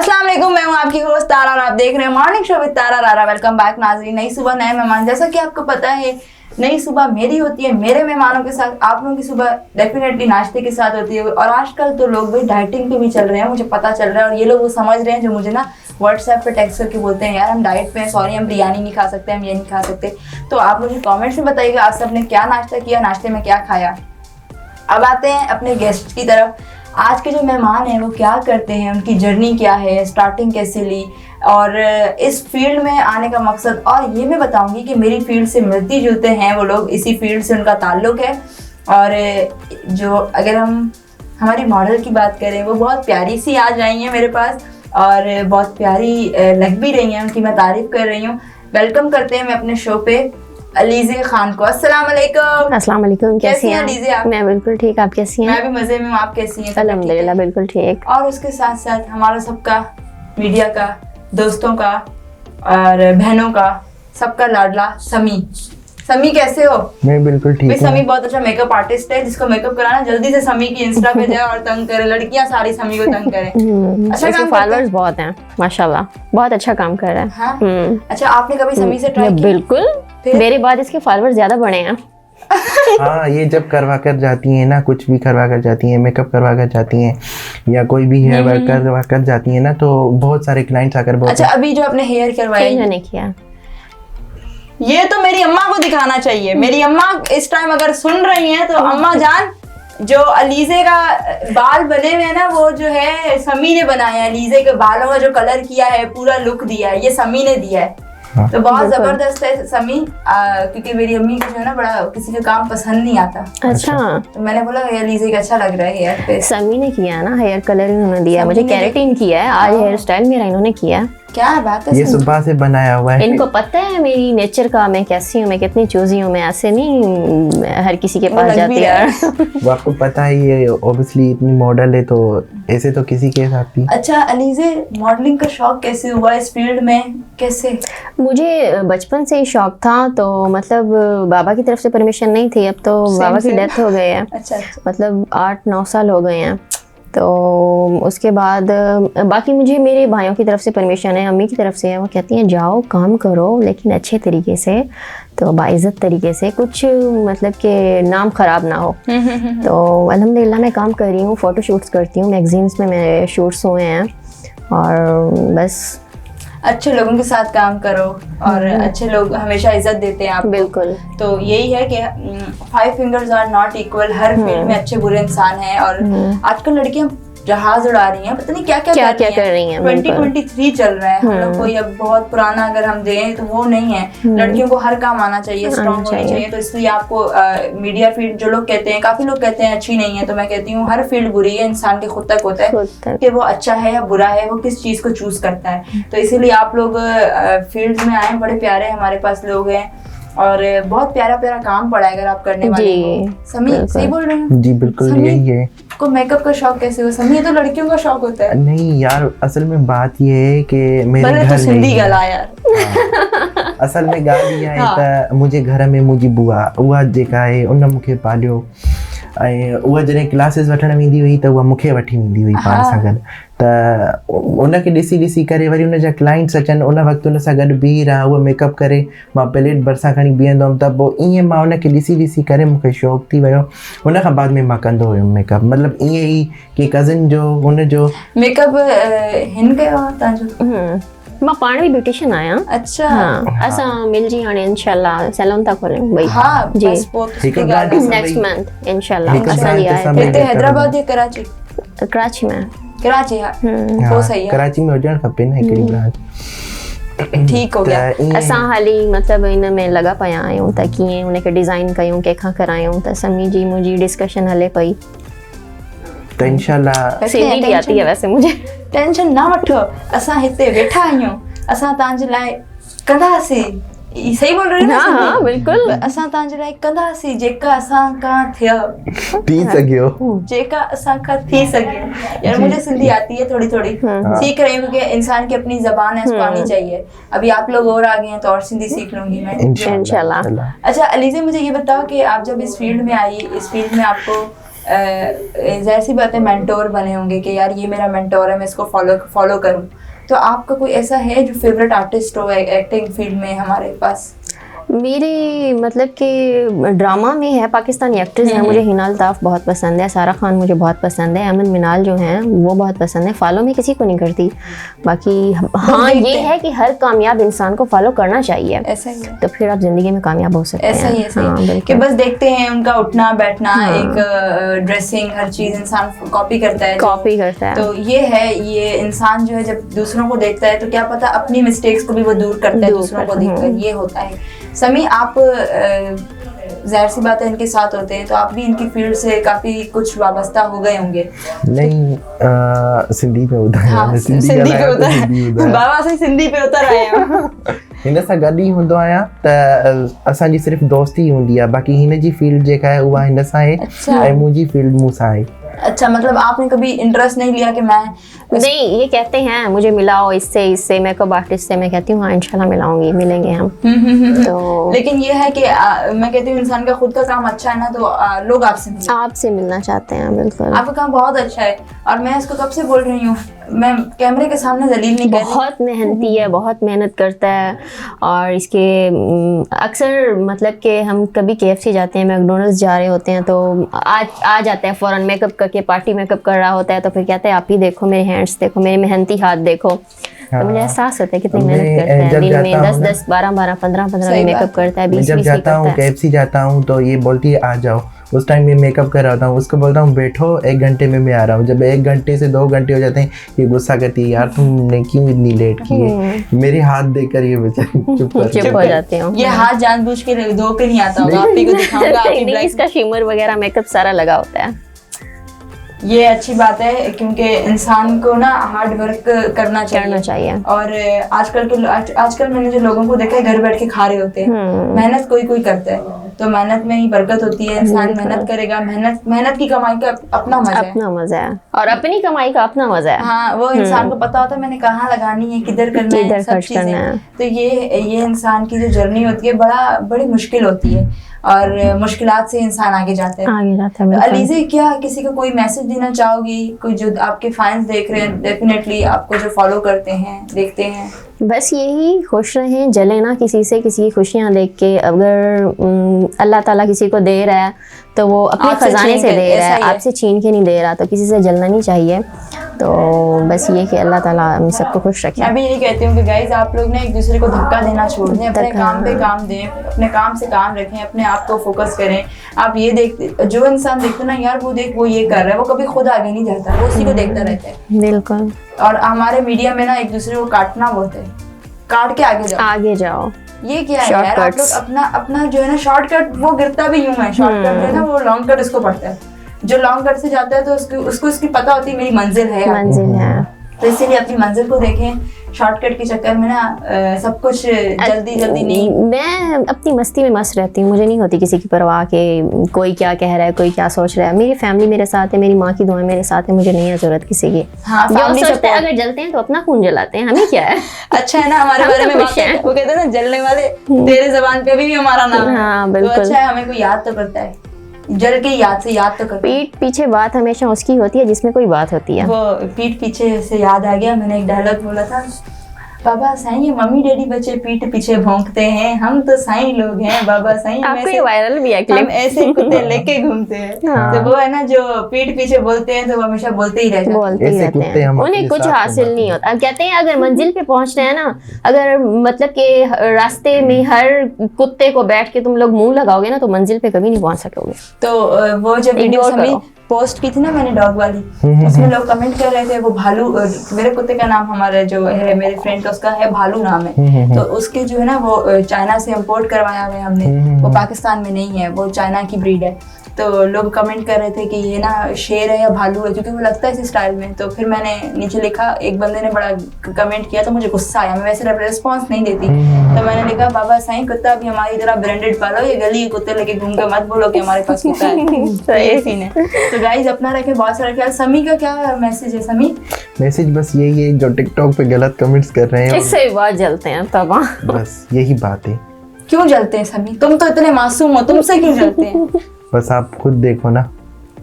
अस्सलाम वालेकुम, मैं हूं आपकी होस्ट तारा और आप देख रहे हैं मॉर्निंग शो विद तारा रारा। वेलकम बैक नाज़रीन। नई सुबह नए मेहमान, जैसा कि आपको पता है नई सुबह मेरी होती है मेरे मेहमानों के साथ, आप लोगों की सुबह डेफिनेटली नाश्ते के साथ होती है। और आजकल तो लोग भाई डाइटिंग पे भी चल रहे हैं, मुझे पता चल रहा है। और ये लोग वो समझ रहे हैं जो मुझे ना व्हाट्सएप पे टेक्स्ट करके बोलते हैं यार हम डाइट पे हैं, सॉरी हम बिरयानी नहीं खा सकते, हम ये नहीं खा सकते। तो आप मुझे कॉमेंट्स में बताइएगा आप सब ने क्या नाश्ता किया, नाश्ते में क्या खाया। अब आते हैं अपने गेस्ट की तरफ। आज के जो मेहमान हैं वो क्या करते हैं, उनकी जर्नी क्या है, स्टार्टिंग कैसे ली और इस फील्ड में आने का मकसद। और ये मैं बताऊंगी कि मेरी फील्ड से मिलती जुलते हैं वो लोग, इसी फील्ड से उनका ताल्लुक है। और जो अगर हम हमारी मॉडल की बात करें वो बहुत प्यारी सी आज आई हैं मेरे पास और बहुत प्यारी लग भी रही हैं, उनकी मैं तारीफ़ कर रही हूँ। वेलकम करते हैं मैं अपने शो पे अलीज़े खान को। अस्सलाम वालेकुम। अस्सलाम वालेकुम। कैसी हैं अलीज़े आप? मैं बिल्कुल ठीक, आप कैसी हैं? मैं भी मज़े में हूँ, आप कैसी हैं? अल्हम्दुलिल्लाह बिल्कुल ठीक। और उसके साथ साथ हमारा सबका, मीडिया का, दोस्तों का और बहनों का, सबका लाडला समी। समी कैसे हो? मैं बिल्कुल ठीक हूँ। समी बहुत अच्छा मेकअप आर्टिस्ट है, जिसको मेकअप कराना जल्दी से समी की इंस्टा पे जाए और तंग करे, लड़कियां सारी समी को तंग करें। अच्छा काम फॉलोअर्स बहुत हैं माशाल्लाह, बहुत अच्छा काम कर रहा है। हाँ? अच्छा आपने कभी समी से ट्राई किया? बिल्कुल, मेरे बाद इसके फॉलोअर्स ज्यादा बढ़े हैं। हाँ, ये जब करवा कर जाती हैं ना, कुछ भी करवा कर जाती हैं, मेकअप करवा कर जाती हैं या कोई भी हेयर वर्क करवा कर जाती हैं ना, तो बहुत सारे क्लाइंट्स आकर बोलते हैं। अच्छा अभी जो आपने हेयर करवाया मैंने किया, ये तो मेरी अम्मा को दिखाना चाहिए। मेरी अम्मा इस टाइम अगर सुन रही हैं तो अम्मा जान, जो अलीज़े का बाल बने हुए हैं ना वो जो है समी ने बनाया है। अलीज़े के बालों का जो कलर किया है, पूरा लुक दिया है, ये समी ने दिया है। हाँ। तो बहुत जबरदस्त है समी, क्योंकि मेरी अम्मी को जो है ना बड़ा किसी का काम पसंद नहीं आता। अच्छा तो मैंने बोला ये अलीज़े का अच्छा लग रहा है हेयर पे। समी ने किया ना, हेयर कलर इन्होंने दिया, मुझे केराटिन किया है, आज हेयर स्टाइल मेरा इन्होंने किया। क्या बात है, ये सुबह से बनाया हुआ है। इनको पता है मेरी नेचर का, मैं कैसी हूँ, मैं कितनी चूजी हूँ, मैं ऐसे नहीं हर किसी के पास जाती यार। वो आपको पता है, ये ऑब्वियसली इतनी मॉडल है तो ऐसे तो किसी के साथ भी। अच्छा अलीज़े, मॉडलिंग का शौक कैसे हुआ इस फील्ड में, कैसे? मुझे बचपन से ही शौक था, तो मतलब बाबा की तरफ से परमिशन नहीं थी, अब तो बाबा की डेथ हो गई है। अच्छा। मतलब 8-9 साल हो गए हैं। तो उसके बाद बाकी मुझे मेरे भाइयों की तरफ से परमिशन है, अम्मी की तरफ से है, वो कहती हैं जाओ काम करो लेकिन अच्छे तरीके से, तो बाइज्जत तरीके से, कुछ मतलब कि नाम ख़राब ना हो। तो अल्हम्दुलिल्लाह मैं काम कर रही हूँ, फ़ोटो शूट्स करती हूँ, मैगजीन्स में मेरे शूट्स हुए हैं और बस। अच्छे लोगों के साथ काम करो और अच्छे लोग हमेशा इज्जत देते हैं आपको। बिल्कुल। तो यही है कि 5 फिंगर्स आर नॉट इक्वल, हर फील्ड में अच्छे बुरे इंसान हैं। और आजकल लड़कियां जहाज उड़ा रही हैं, पता नहीं क्या क्या कर रही हैं। 2023 चल रहा है, हम लोग कोई अब बहुत पुराना अगर हम दें तो वो नहीं है। लड़कियों को हर काम आना चाहिए, स्ट्रॉन्ग होनी चाहिए। तो इसलिए आपको मीडिया फील्ड, जो लोग कहते हैं, काफी लोग कहते हैं अच्छी नहीं है, तो मैं कहती हूँ हर फील्ड बुरी है, इंसान के खुद तक होता है कि वो अच्छा है या बुरा है, वो किस चीज को चूज करता है। तो इसीलिए आप लोग फील्ड में आए, बड़े प्यारे हमारे पास लोग हैं और बहुत प्यारा प्यारा काम पड़ा है अगर आप करने वाले हो। समी सही बोल रहे हैं? जी बिल्कुल यही है। को मेकअप का शौक कैसे हुआ समी? ये तो लड़कियों का शौक होता है। नहीं यार, असल में बात ये है कि मेरे घर तो सिंधी गला यार। हाँ। असल में ॻाल्हि इहा आहे त मुंहिंजे घर में मुंहिंजी बुआ, उहा जेका आहे उन मूंखे पालियो ऐं उहा जॾहिं क्लासिस वठण वेंदी हुई त उहा मूंखे वठी वेंदी हुई पाण सां गॾु। त उनखे ॾिसी ॾिसी करे वरी उनजा क्लाइंट्स अचनि, उन वक़्तु उन सां गॾु बीह रहा, उहा मेकअप करे, मां प्लेट भरिसां खणी बीहंदो हुअमि। त पोइ ईअं मां उनखे ॾिसी ॾिसी करे मूंखे शौक़ु थी वियो। उन खां बाद में मां कंदो हुयुमि मेकअप, मतिलबु ईअं ई कि कज़िन जो हुनजो मेकअप हिन कयो आहे तव्हांजो? मां पाण बि ब्यूटिशियन आहियां। अच्छा। हाँ, असां मिलजी हाणे इंशाल्लाह सैलून था खोलियूं भई। हाँ जी, नेक्स्ट मंथ इंशाल्लाह। हिते हैदराबाद या कराची? कराची में। कराची, हाँ वो सही है, कराची में हुजणु खपे न हिकिड़ी ब्रांच। ठीक हो गया। असां हाली मतलब इन में लगा पिया आहियूं त कीअं उनखे डिज़ाइन कयूं, कंहिंखां करायूं, त समी जी मुंहिंजी डिस्कशन हले पई। तो इंशाल्लाह सिंधी भी आती है वैसे मुझे। टेंशन ना वठो, असां हिते वेठा आहियूं, असां तव्हांजे लाइ कंदासीं। सही बोल रही है? हाँ बिल्कुल। असां तव्हांजे लाइ कंदासीं जेका असां खां थी सघियो, जेका असां खां थी सघे। यार मुझे सिंधी आती है थोड़ी थोड़ी, सीख रही हूँ क्योंकि इंसान की अपनी जबान है, उसको आनी चाहिए। अभी आप लोग और आ गए हैं तो और सिंधी सीख लूंगी मैं इंशाल्लाह। अच्छा अलीज़े, मुझे ये बताओ कि आप जब इस फील्ड में आई, इस फील्ड में आपको जाहिर सी बात है मेंटोर बने होंगे कि यार ये मेरा मेंटोर है, मैं इसको फॉलो करूं। तो आपका कोई ऐसा है जो फेवरेट आर्टिस्ट हो एक्टिंग फील्ड में हमारे पास? मेरे मतलब कि ड्रामा में है पाकिस्तानी एक्ट्रेस हैं, मुझे हिना अल्ताफ़ बहुत पसंद है, सारा खान मुझे बहुत पसंद है, अमन मिनाल जो हैं वो बहुत पसंद है। फॉलो मैं किसी को नहीं करती, बाकी हाँ ये है कि हर कामयाब इंसान को फॉलो करना चाहिए, ऐसा ही है। तो फिर आप ज़िंदगी में कामयाब हो सकते हैं। ऐसा ही है, हाँ, कि बिल्कुल। बस देखते हैं उनका उठना बैठना, एक ड्रेसिंग, हर चीज इंसान कॉपी करता है, कॉपी करता है। तो ये है, ये इंसान जो है जब दूसरों को देखता है तो क्या पता अपनी मिस्टेक्स को भी वो दूर करता है दूसरों को देखकर, ये होता है। समी, आप जाहिर सी बात है इनके साथ होते हैं तो आप भी इनकी फील्ड से काफी कुछ वाबस्ता हो गए होंगे। नहीं, सिंधी पे उतर हाँ, सिंधी पे उतर बाबा से सिंधी पे उतर आया हूं। हिन सां गॾु ई हूंदो आहियां त असांजी सिर्फ़ु दोस्ती हूंदी आहे, बाक़ी हिन जी फील्ड जेका आहे उहा हिन सां आहे ऐं मुंहिंजी फील्ड मूं सां आहे। अच्छा, मतलब आपने कभी इंटरेस्ट नहीं लिया कि मैं नहीं, ये कहते हैं मुझे मिलाओ इससे मेकअप आर्टिस्ट से, मैं कहती हूँ हाँ इंशाल्लाह मिलाऊंगी, मिलेंगे हम। तो लेकिन ये है कि मैं कहती हूँ इंसान का खुद का काम अच्छा है ना तो लोग आपसे मिलना चाहते हैं। बिल्कुल, आपका काम बहुत अच्छा है और मैं इसको कब से बोल रही हूँ, मैं कैमरे के सामने दलील नहीं कर रही। बहुत मेहनती है, बहुत मेहनत करता है और इसके अक्सर मतलब कि हम कभी KFC जाते हैं, मैकडोनल्ड्स जा रहे होते हैं तो आ जाता है फ़ौरन मेकअप करके, पार्टी मेकअप कर रहा होता है तो फिर कहते हैं आप ही देखो मेरे हैंड्स देखो, मेरे मेहनती हाथ देखो। तो मुझे एहसास होता है कितनी मेहनत करता है, दिन में 10-10, 12-12, 15-15 मेकअप करता है, 20-20 जब जाता हूँ KFC जाता हूँ तो ये बोलती है आ जाओ, उस टाइम में मेकअप कर रहा हूँ, उसको बोलता हूँ बैठो 1 घंटे में मैं आ रहा हूँ। जब 1 घंटे से 2 घंटे हो जाते हैं ये गुस्सा करती है, यार तुमने क्यों इतनी लेट की है, मेरे हाथ देखकर ये बेचारी चुप हो जाते हो। ये हाथ जानबूझ के धो के नहीं आता होगा, आप ही को दिखाऊंगा, आप ही इसका शिमर वगैरह मेकअप सारा लगा होता है। ये अच्छी बात है क्योंकि इंसान को ना हार्ड वर्क करना चाहिए। और आजकल मैंने जो लोगों को देखा है घर बैठ के खा रहे होते हैं, मेहनत कोई करता है तो मेहनत में ही बरकत होती है। इंसान मेहनत करेगा, मेहनत की कमाई का अपना मजा है और अपनी कमाई का अपना मजा है। हाँ, वो इंसान को पता होता है मैंने कहाँ लगानी है, किधर करना है, सब चीजें। तो ये इंसान की जो जर्नी होती है बड़ी मुश्किल होती है और मुश्किलात से इंसान आगे जाता है। अलीज़े, क्या किसी को कोई मैसेज देना चाहोगी? कोई जो आपके फैंस देख रहे हैं, डेफिनेटली आपको जो फॉलो करते हैं, देखते हैं, बस यही खुश रहें, जले ना किसी से, किसी की खुशियाँ देख के। अगर अल्लाह ताला किसी को दे रहा है तो वो अपने खजाने से दे रहा है, आपसे छीन के नहीं दे रहा, तो किसी से जलना नहीं चाहिए। तो बस ये कि अल्लाह ताला हम सबको खुश रखे। मैं भी यही कहती हूँ कि गाइज आप लोग ना एक दूसरे को धक्का देना छोड़ दें, अपने काम पे काम दें, अपने काम से काम रखें, अपने आप को फोकस करें। आप ये देखते, जो इंसान देखते ना यार वो ये कर रहा है, वो कभी खुद आगे नहीं जाता, वो उसी को देखता रहता है। बिल्कुल। और हमारे मीडिया में ना एक दूसरे को काटना बोलते हैं, काट के आगे जाओ। ये क्या है यार, आप लोग अपना जो है ना शॉर्टकट, वो गिरता भी यूं है, शॉर्टकट जो है ना वो लॉन्ग कट उसको पड़ता है। जो लॉन्ग कट से जाता है तो उसको उसकी पता होती है मेरी मंजिल है। तो इसीलिए अपनी मंजिल को देखें, शॉर्टकट के चक्कर में ना सब कुछ जल्दी नहीं। मैं अपनी मस्ती में मस्त रहती हूँ, मुझे नहीं होती किसी की परवाह कि कोई क्या कह रहा है, कोई क्या सोच रहा है। मेरी फैमिली मेरे साथ है, मेरी माँ की दुआएं मेरे साथ है, मुझे नहीं है जरूरत किसी की। हाँ, जो सोचते हैं अगर जलते हैं तो अपना खून जलाते हैं, हमें क्या है। अच्छा है ना, हमारे बारे में बातें वो कहते हैं ना, जलने वाले तेरे ज़बान पे भी हमारा नाम है। हाँ बिल्कुल, तो अच्छा है, हमें कोई याद तो करता है, जल के याद तो करता है। पीठ पीछे बात हमेशा उसकी होती है जिसमें कोई बात होती है। वो पीठ पीछे से याद आ गया, मैंने एक डायलॉग बोला था, बाबा साईं ये मम्मी डैडी बच्चे पीठ पीछे भौंकते हैं, हम तो साईं लोग हैं बाबा साईं, आपको ये वायरल भी है क्लिप, हम ऐसे कुत्ते लेके घूमते हैं। हाँ। तो वो है ना जो पीठ पीछे बोलते हैं तो वो हमेशा बोलते ही रहते हैं, उन्हें कुछ हासिल नहीं होता। कहते हैं अगर मंजिल पे पहुंचना है ना, अगर मतलब के रास्ते में हर कुत्ते को बैठ के तुम लोग मुंह लगाओगे ना तो मंजिल पे कभी नहीं पहुंच सकोगे। तो वो जब वीडियो पोस्ट की थी ना मैंने डॉग वाली, उसमें लोग कमेंट कर रहे थे वो भालू, मेरे कुत्ते का नाम हमारे जो है मेरे फ्रेंड का उसका है भालू नाम है, तो उसके जो है ना वो चाइना से इंपोर्ट करवाया हुआ है हमने, वो पाकिस्तान में नहीं है, वो चाइना की ब्रीड है। तो लोग कमेंट कर रहे थे कि ये ना शेर है या भालू है, क्योंकि वो लगता है इस स्टाइल में। तो फिर मैंने नीचे लिखा, एक बंदे ने बड़ा कमेंट किया तो मुझे गुस्सा आया, मैं वैसे रिस्पॉन्स नहीं देती, तो मैंने लिखा बाबा साईं कुत्ता भी हमारी तरह ब्रांडेड पालो, ये गली के कुत्ते लेके घूम के मत बोलो कि हमारे पास कुत्ता है। तो ये सीन है। तो गाइस अपना रखें, बहुत सारा ख्याल। समी का क्या मैसेज है? समी मैसेज बस यही है, जो टिकटॉक पे गलत कमेंट्स कर रहे हैं इससे बहुत जलते हैं तब। बस यही बात है। क्यों जलते हैं समी? तुम तो इतने मासूम हो, तुमसे क्यों जलते हैं? बस आप खुद देखो ना,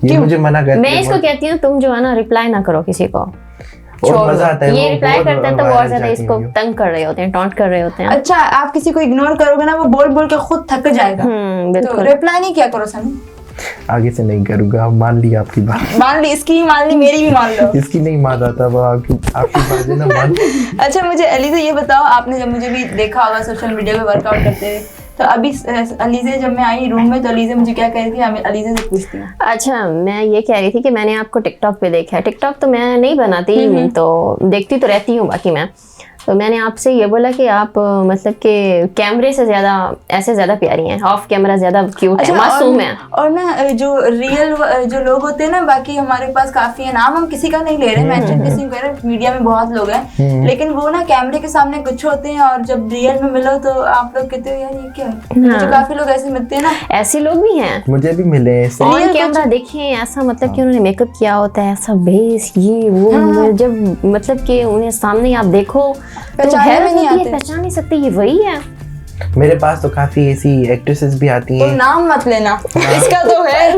ये मुझे मना करती मैं है इसको बहुत। कहती हूँ तुम जो है ना रिप्लाई ना करो किसी को, और छोड़ मजा दो। आता है, ये वो रिप्लाई बहुत करते हैं तो बहुत वायरल ज्यादा जाती इसको वीडियो। तंग कर रहे होते हैं, टॉन्ट कर रहे होते हैं। अच्छा, आप किसी को इग्नोर करोगे ना, वो बोल बोल के खुद थक जाएगा। तो बिल्कुल। रिप्लाई नहीं किया करो सनी। आगे से नहीं करूंगा, मान ली आपकी बात। मान ली, इसकी भी मान ली, मेरी भी मान लो। इसकी नहीं मान आता, वो आपकी बात है ना मान। अच्छा, मुझे अलीज़ा ये बताओ, आपने जब मुझे भी देखा होगा सोशल मीडिया पे वर्कआउट करते हुए, तो अभी अलीज़ा जब मैं आई रूम में तो अलीज़ा मुझे क्या कह रही थी, हमें अलीज़ा से पूछती हूँ। अच्छा, मैं ये कह रही थी कि मैंने आपको टिकटॉक पे देखा है। टिकटॉक तो मैं नहीं बनाती, तो देखती तो रहती हूँ बाकी मैं। तो मैंने आपसे ये बोला कि आप मतलब कि कैमरे से ज़्यादा ऐसे ज़्यादा प्यारी हैं, ऑफ कैमरा ज़्यादा क्यूट है, मासूम है। और ना जो रियल जो लोग होते हैं ना, बाकी हमारे पास काफी है, नाम हम किसी का नहीं ले रहे, मेंशन किसी को कर रहे, मीडिया में बहुत लोग हैं, लेकिन वो ना कैमरे के सामने कुछ होते हैं और जब रियल में मिलो तो आप लोग कहते हो यार ये क्या है। मुझे काफी लोग ऐसे मिलते हैं ना, ऐसे लोग भी हैं। मुझे भी मिले ऐसे। ऑन कैमरा देखें ऐसा मतलब कि उन्होंने मेकअप किया होता है, ऐसा बेस ये वो, जब मतलब कि उन्हें सामने आप देखो तो पहचानने में हैरत नहीं होती है, आते। पहचान नहीं सकते ये वही है। मेरे पास तो काफी ऐसी एक्ट्रेसेस भी आती तो हैं। नाम मत लेना, इसका तो है,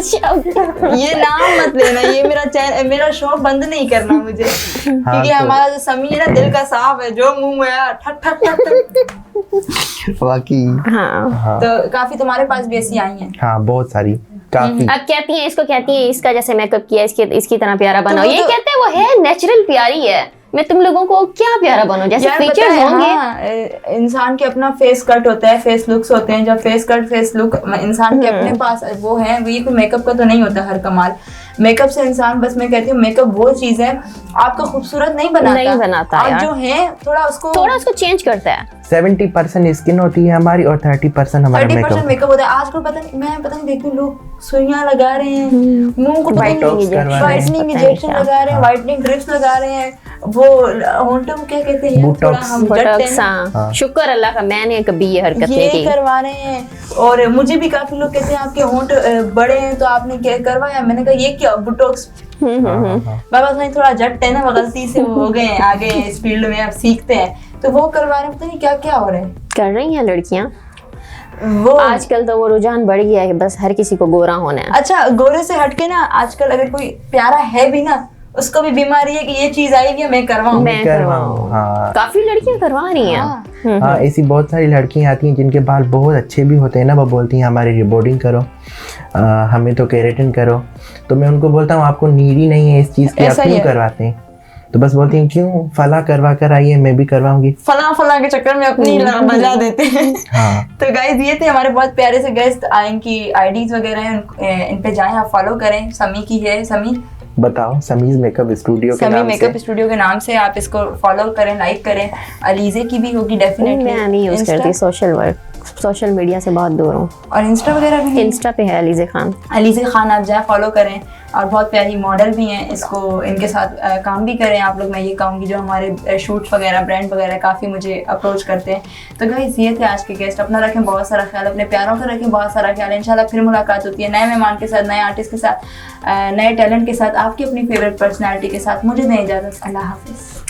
ये नाम मत लेना, ये मेरा शौक बंद नहीं करना मुझे, क्योंकि तो- हमारा जो समी है ना, दिल का साफ है, जो मुंह में आया ठक ठक ठक ठक। बाकी हाँ। हाँ तो काफी तुम्हारे पास भी ऐसी आई हैं। हाँ, बहुत सारी काफी। अब कहती हैं, इसको कहती हैं इसका जैसे मेकअप किया, इसकी तरह प्यारा बनाओ। वो ये तो- कहते हैं वो है नेचुरल प्यारी है, मैं तुम लोगों को क्या प्यारा बनाऊं, जैसे यार पता फीचर्स है, होंगे। हाँ, इंसान के अपना फेस कट होता है, फेस लुक्स होते हैं, जब फेस कट फेस लुक इंसान के अपने पास वो है, ये कोई मेकअप का तो नहीं होता हर कमाल। मेकअप से इंसान, बस मैं कहती हूँ मेकअप वो चीज है आपको खूबसूरत नहीं बनाता आप यार। जो है थोड़ा उसको चेंज करता है। 70% स्किन होती है हमारी और 30% हमारा 30% मेकअप। मेकअप होता है आजकल। पता नहीं देखती हूँ लोग सुइयां लगा रहे हैं, मुंह को Botox करवा रहे हैं। वाइटनिंग इंजेक्शन लगा रहे हैं, वाइटनिंग ड्रिप्स लगा रहे हैं, वो होंठों में क्या कहते हैं, Botox। थोड़ा हम जटते बोटॉक्स, हैं, हाँ। शुक्र अल्लाह का मैंने कभी ये हरकत नहीं ये की। करवा रहे हैं। और मुझे भी काफी लोग कहते हैं आपके होंठ बड़े हैं तो आपने क्या करवाया, मैंने कहा ये क्या बोटॉक्स। बाबा साईं थोड़ा जट है ना, वो गलती से वो हो गए हैं, आगे इस फील्ड में अब सीखते हैं तो वो करवा रहे हैं, पता नहीं क्या क्या हो रहा है। कर रही हैं लड़कियां वो आजकल, तो वो रुझान बढ़ गया है, बस हर किसी को गोरा होना है। अच्छा, गोरे से हटके ना आजकल अगर कोई प्यारा है भी ना, उसको भी बीमारी है कि ये चीज आई है मैं करवाऊं। मैं करवाऊं। हाँ काफी लड़कियां करवा रही हैं। हाँ। हाँ, ऐसी बहुत सारी लड़कियां आती हैं जिनके बाल बहुत अच्छे भी होते हैं ना, वो बोलती हैं हमारी रिबॉर्डिंग करो, हमें तो केराटिन करो। तो मैं उनको बोलता हूँ आपको नीड ही नहीं है इस चीज़ की, आप ऐसा ही क्यों है। करवाते हैं? तो बस बोलती हैं क्यों, फला करवा कर आइए, मैं भी करवाऊंगी। फला के चक्कर में अपनी बजा देते हैं। हाँ तो गाइस ये थे हमारे बहुत प्यारे से गेस्ट, इनकी आईडीज वगैरह हैं, इन पे जाएं आप फॉलो करें। समी की है, समी बताओ, समीज मेकअप स्टूडियो के समी नाम मेकअप से। स्टूडियो के नाम से आप इसको फॉलो करें, लाइक करें। अलीजे की भी होगी डेफिनेटली। मैं नहीं यूज करती सोशल मीडिया से बहुत दूर हूँ। और इंस्टा वगैरह भी नहीं? इंस्टा पे है अलीज़े खान। अलीज़े खान आप जाए फॉलो करें, और बहुत प्यारी मॉडल भी हैं, इसको इनके साथ काम भी करें आप लोग। मैं ये कहूँगी जो हमारे शूट्स वगैरह ब्रांड वगैरह काफ़ी मुझे अप्रोच करते हैं। तो गाइस ये थे आज के गेस्ट। अपना रखें बहुत सारा ख्याल, अपने प्यारों का रखें बहुत सारा ख्याल। इंशाल्लाह फिर मुलाकात होती है नए मेहमान के साथ, नए आर्टिस्ट के साथ, नए टैलेंट के साथ, आपकी अपनी फेवरेट पर्सनैलिटी के साथ। मुझे दें इजाज़त, अल्लाह हाफिज़।